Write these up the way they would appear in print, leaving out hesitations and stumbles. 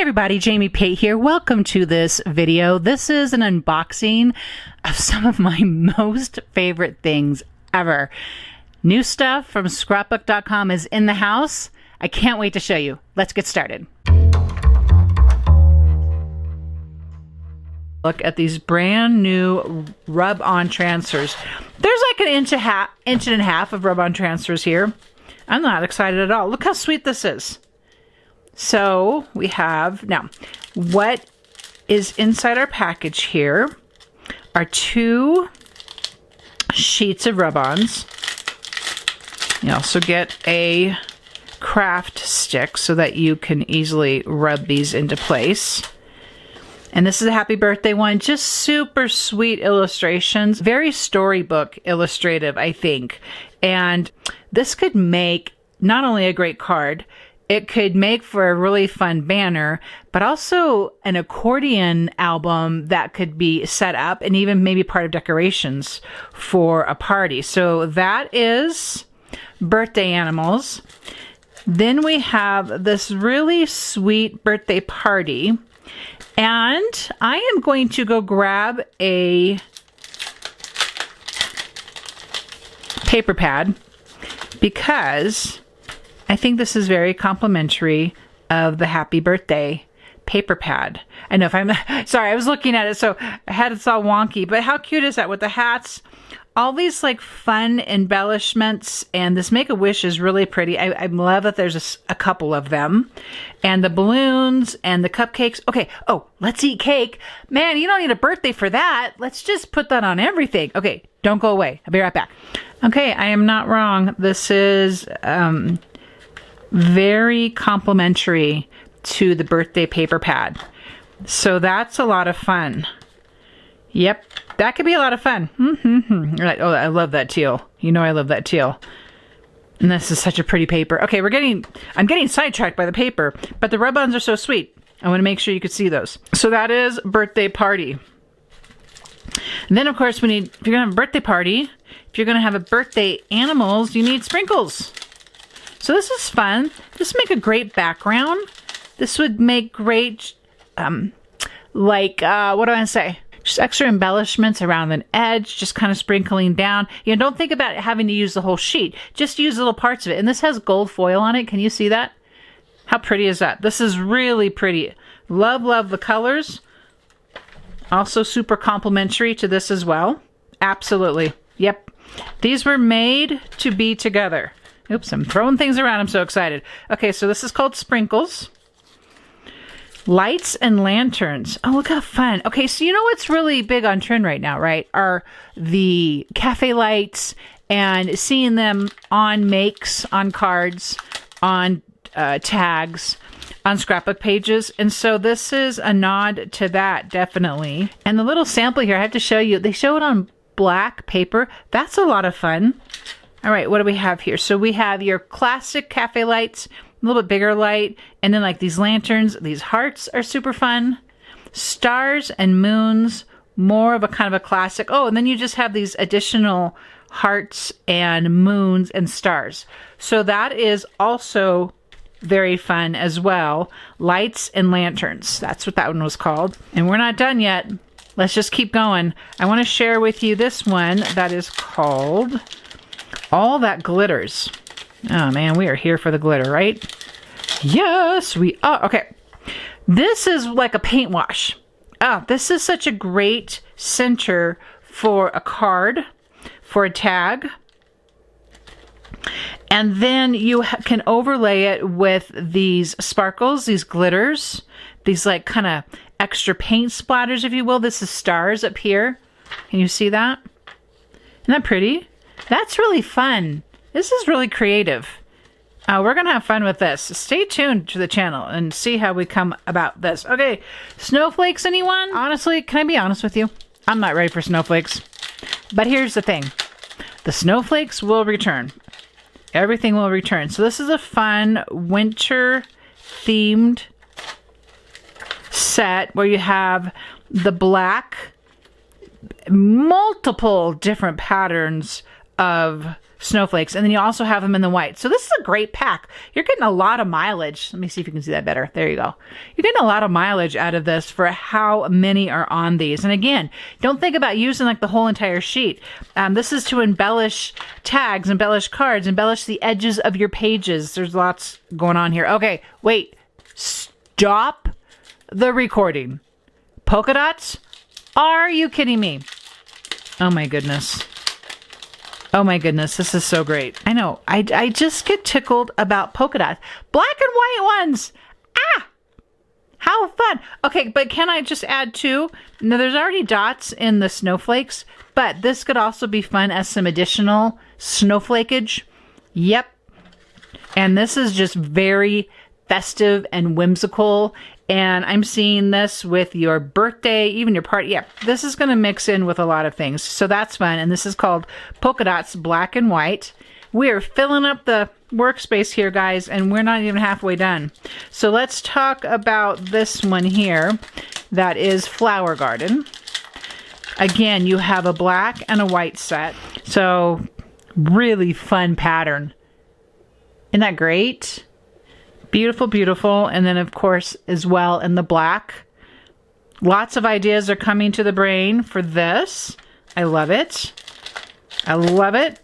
Hey everybody, Jamie Pate here. Welcome to this video. This is an unboxing of some of my most favorite things ever. New stuff from ScrapbookCom is in the house. I can't wait to show you. Let's get started. Look at these brand new rub-on transfers. There's like an inch and a half of rub-on transfers here. I'm not excited at all. Look how sweet this is. So we have, now, what is inside our package here are 2 sheets of rub-ons. You also get a craft stick so that you can easily rub these into place. And this is a happy birthday one. Just super sweet illustrations. Very storybook illustrative, I think. And this could make not only a great card, it could make for a really fun banner, but also an accordion album that could be set up and even maybe part of decorations for a party. So that is birthday animals. Then we have this really sweet birthday party. And I am going to go grab a paper pad because I think this is very complimentary of the happy birthday paper pad. I know if I'm sorry, I was looking at it, so I had it all wonky, but how cute is that with the hats? All these like fun embellishments, and this Make-A-Wish is really pretty. I love that there's a couple of them. And the balloons and the cupcakes. Okay, oh, let's eat cake. Man, you don't need a birthday for that. Let's just put that on everything. Okay, don't go away. I'll be right back. Okay, I am not wrong. This is very complimentary to the birthday paper pad. So that's a lot of fun. Yep, that could be a lot of fun. You're like, oh, I love that teal. You know I love that teal. And this is such a pretty paper. Okay, I'm getting sidetracked by the paper, but the rub-ons are so sweet. I want to make sure you could see those. So that is birthday party. And then of course if you're gonna have a birthday party, if you're gonna have a birthday animals, you need sprinkles. So this is fun. This would make a great background. This would make great, what do I want to say? Just extra embellishments around an edge, just kind of sprinkling down. You know, don't think about having to use the whole sheet. Just use little parts of it. And this has gold foil on it. Can you see that? How pretty is that? This is really pretty. Love, love the colors. Also super complimentary to this as well. Absolutely. Yep. These were made to be together. Oops, I'm throwing things around. I'm so excited. Okay, so this is called Sprinkles. Lights and lanterns. Oh, look how fun. Okay, so you know what's really big on trend right now, right? Are the cafe lights and seeing them on makes, on cards, on tags, on scrapbook pages. And so this is a nod to that, definitely. And the little sample here, I have to show you, they show it on black paper. That's a lot of fun. All right, what do we have here? So we have your classic cafe lights, a little bit bigger light, and then like these lanterns. These hearts are super fun. Stars and moons, more of a kind of a classic. Oh, and then you just have these additional hearts and moons and stars. So that is also very fun as well. Lights and lanterns. That's what that one was called. And we're not done yet. Let's just keep going. I want to share with you this one that is called All That Glitters. Oh man, we are here for the glitter, right? Yes, we are. Okay, this is like a paint wash. Oh, this is such a great center for a card, for a tag. And then you can overlay it with these sparkles, these glitters, these like kind of extra paint splatters, if you will. This is stars up here. Can you see that? Isn't that pretty? That's really fun. This is really creative. We're going to have fun with this. Stay tuned to the channel and see how we come about this. Okay, snowflakes, anyone? Honestly, can I be honest with you? I'm not ready for snowflakes. But here's the thing. The snowflakes will return. Everything will return. So this is a fun winter-themed set where you have the black, multiple different patterns of snowflakes. And then you also have them in the white. So this is a great pack. You're getting a lot of mileage. Let me see if you can see that better. There you go. You're getting a lot of mileage out of this for how many are on these. And again, don't think about using like the whole entire sheet. This is to embellish tags, embellish cards, embellish the edges of your pages. There's lots going on here. Okay, wait. Stop the recording. Polka dots? Are you kidding me? Oh my goodness. Oh my goodness, this is so great. I know, I just get tickled about polka dots. Black and white ones! Ah! How fun! Okay, but can I just add two? Now, there's already dots in the snowflakes, but this could also be fun as some additional snowflakeage. Yep. And this is just very festive and whimsical. And I'm seeing this with your birthday, even your party. Yeah, this is going to mix in with a lot of things. So that's fun. And this is called Polka Dots Black and White. We're filling up the workspace here, guys, and we're not even halfway done. So let's talk about this one here. That is Flower Garden. Again, you have a black and a white set. So really fun pattern. Isn't that great? Beautiful, beautiful. And then, of course, as well in the black. Lots of ideas are coming to the brain for this. I love it. I love it.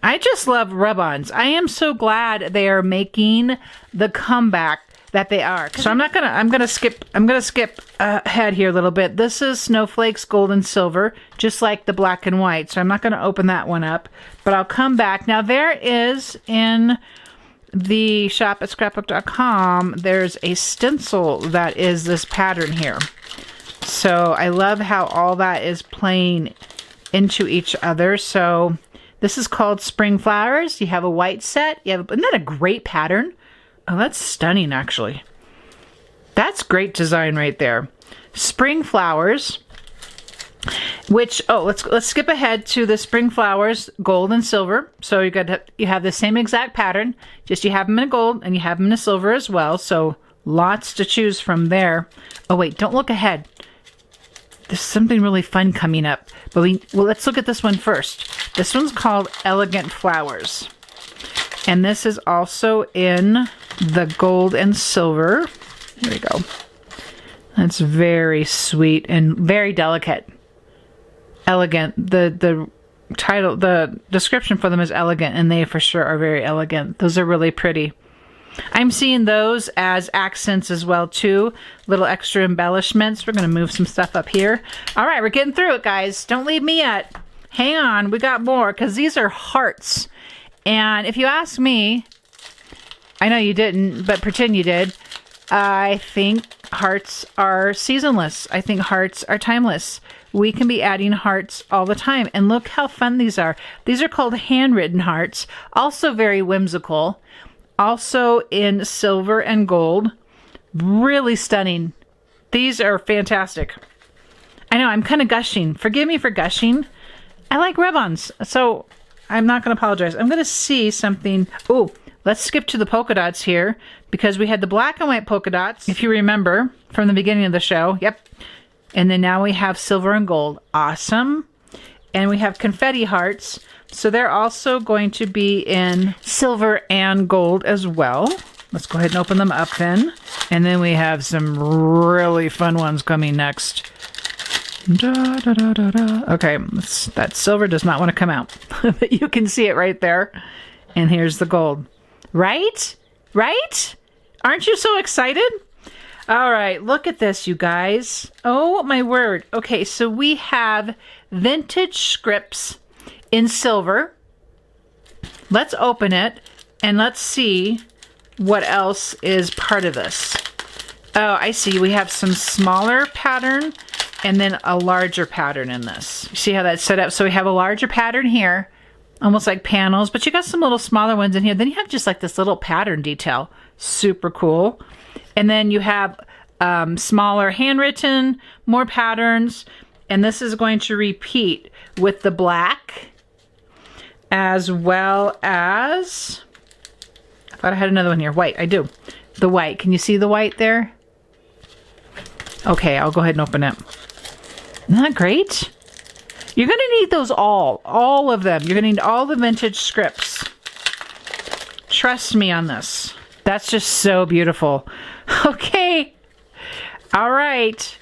I just love rub-ons. I am so glad they are making the comeback that they are. So I'm gonna skip ahead here a little bit. This is Snowflakes Gold and Silver, just like the black and white. So I'm not gonna open that one up, but I'll come back. Now there is in the shop at ScrapbookCom, there's a stencil that is this pattern here. So I love how all that is playing into each other. So this is called Spring Flowers. You have a white set. Isn't that a great pattern? Oh, that's stunning, actually. That's great design right there. Spring Flowers. Which, let's skip ahead to the Spring Flowers Gold and Silver. So you have the same exact pattern, just you have them in gold and you have them in a silver as well. So lots to choose from there. Oh wait, don't look ahead. There's something really fun coming up. But let's look at this one first. This one's called Elegant Flowers. And this is also in the gold and silver. Here we go. That's very sweet and very delicate. Elegant. The title, the description for them is elegant, and they for sure are very elegant. Those are really pretty. I'm seeing those as accents as well too. Little extra embellishments. We're going to move some stuff up here. All right, we're getting through it, guys. Don't leave me yet. Hang on, we got more, because these are hearts. And if you ask me, I know you didn't, but pretend you did. I think hearts are seasonless. I think hearts are timeless. We can be adding hearts all the time. And look how fun these are. These are called handwritten hearts. Also very whimsical. Also in silver and gold. Really stunning. These are fantastic. I know, I'm kind of gushing. Forgive me for gushing. I like rub-ons, so I'm not going to apologize. I'm going to see something. Oh, let's skip to the polka dots here, because we had the black and white polka dots, if you remember, from the beginning of the show. Yep. And then now we have silver and gold. Awesome. And we have confetti hearts. So they're also going to be in silver and gold as well. Let's go ahead and open them up then. And then we have some really fun ones coming next. Da, da, da, da, da. Okay, that silver does not want to come out. But you can see it right there. And here's the gold. Right? Right? Aren't you so excited? All right, look at this, you guys. Oh, my word. Okay, so we have vintage scripts in silver. Let's open it and let's see what else is part of this. Oh, I see. We have some smaller pattern and then a larger pattern in this. You see how that's set up? So we have a larger pattern here, almost like panels, but you got some little smaller ones in here. Then you have just like this little pattern detail. Super cool. And then you have smaller handwritten, more patterns, and this is going to repeat with the black as well as, I thought I had another one here, white. I do. The white. Can you see the white there? Okay, I'll go ahead and open it. Isn't that great? You're going to need those all of them. You're going to need all the vintage scripts. Trust me on this. That's just so beautiful. Okay. All right.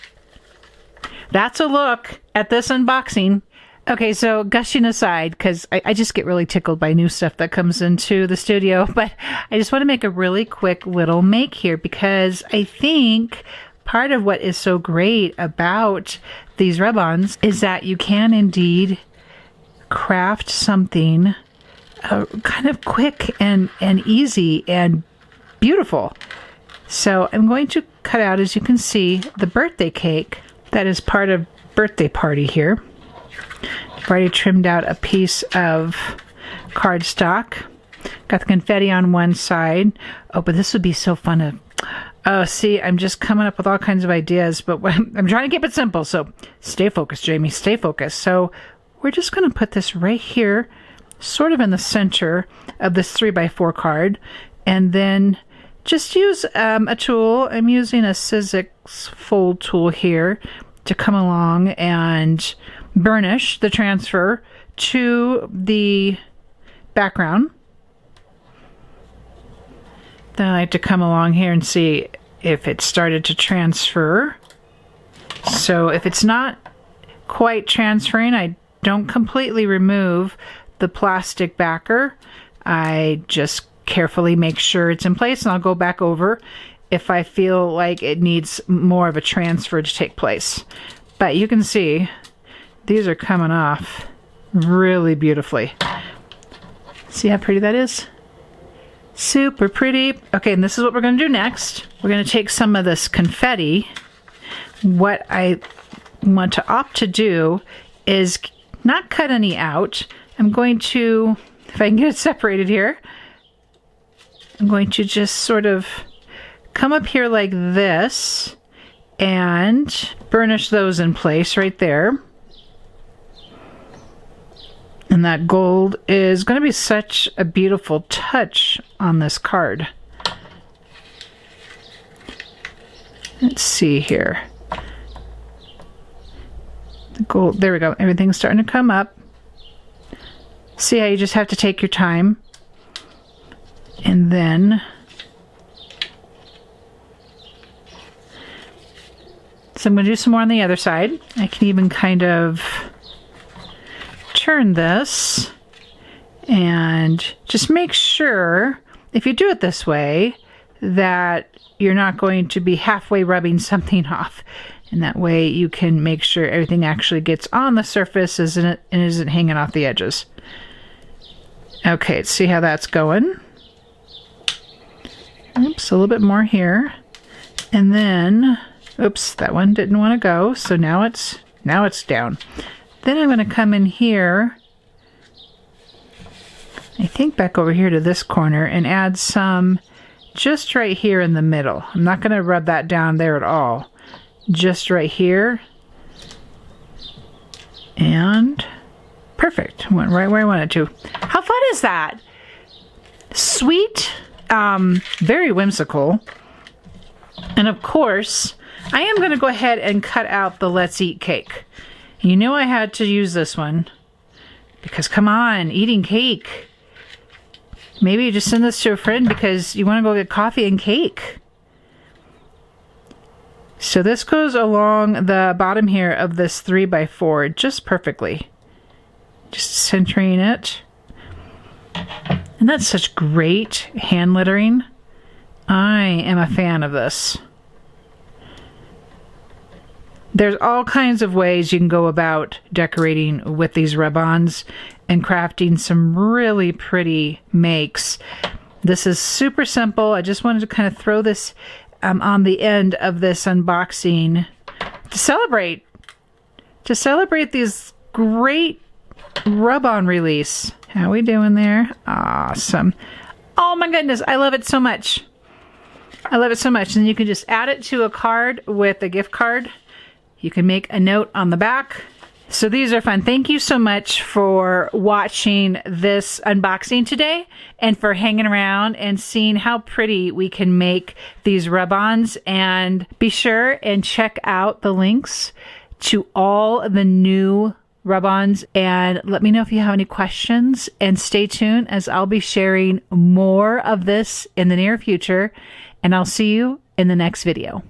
That's a look at this unboxing. Okay, so gushing aside, because I just get really tickled by new stuff that comes into the studio, but I just want to make a really quick little make here, because I think part of what is so great about these rub-ons is that you can indeed craft something kind of quick and easy and beautiful. So I'm going to cut out, as you can see, the birthday cake that is part of birthday party here. I've already trimmed out a piece of cardstock. Got the confetti on one side. Oh, but this would be so fun to... Oh, see, I'm just coming up with all kinds of ideas, but I'm trying to keep it simple. So stay focused, Jamie, stay focused. So we're just going to put this right here, sort of in the center of this 3x4 card, and then just use a tool. I'm using a Sizzix fold tool here to come along and burnish the transfer to the background. Then I like to come along here and see if it started to transfer. So if it's not quite transferring, I don't completely remove the plastic backer. I just carefully make sure it's in place, and I'll go back over if I feel like it needs more of a transfer to take place. But you can see these are coming off really beautifully. See how pretty that is? Super pretty. Okay, and this is what we're going to do next. We're going to take some of this confetti. What I want to opt to do is not cut any out. I'm going to, if I can get it separated here, I'm going to just sort of come up here like this and burnish those in place right there. And that gold is going to be such a beautiful touch on this card. Let's see here. The gold, there we go. Everything's starting to come up. See how you just have to take your time. And then so I'm going to do some more on the other side. I can even kind of turn this and just make sure, if you do it this way, that you're not going to be halfway rubbing something off. And that way you can make sure everything actually gets on the surface and isn't hanging off the edges. Okay, let's see how that's going. Oops, a little bit more here. And then, oops, that one didn't want to go, so now it's down. Then I'm going to come in here, I think back over here to this corner, and add some just right here in the middle. I'm not going to rub that down there at all. Just right here. And perfect. Went right where I wanted to. How fun is that? Sweet, very whimsical. And of course, I am going to go ahead and cut out the Let's Eat cake. You knew I had to use this one, because come on, eating cake. Maybe you just send this to a friend because you want to go get coffee and cake. So this goes along the bottom here of this 3x4 just perfectly. Just centering it. And that's such great hand lettering. I am a fan of this. There's all kinds of ways you can go about decorating with these rub-ons and crafting some really pretty makes. This is super simple. I just wanted to kind of throw this on the end of this unboxing to celebrate these great rub-on release. How we doing there? Awesome. Oh my goodness, I love it so much. I love it so much. And you can just add it to a card with a gift card. You can make a note on the back. So these are fun. Thank you so much for watching this unboxing today and for hanging around and seeing how pretty we can make these rub-ons. And be sure and check out the links to all the new rub-ons, and let me know if you have any questions, and stay tuned as I'll be sharing more of this in the near future, and I'll see you in the next video.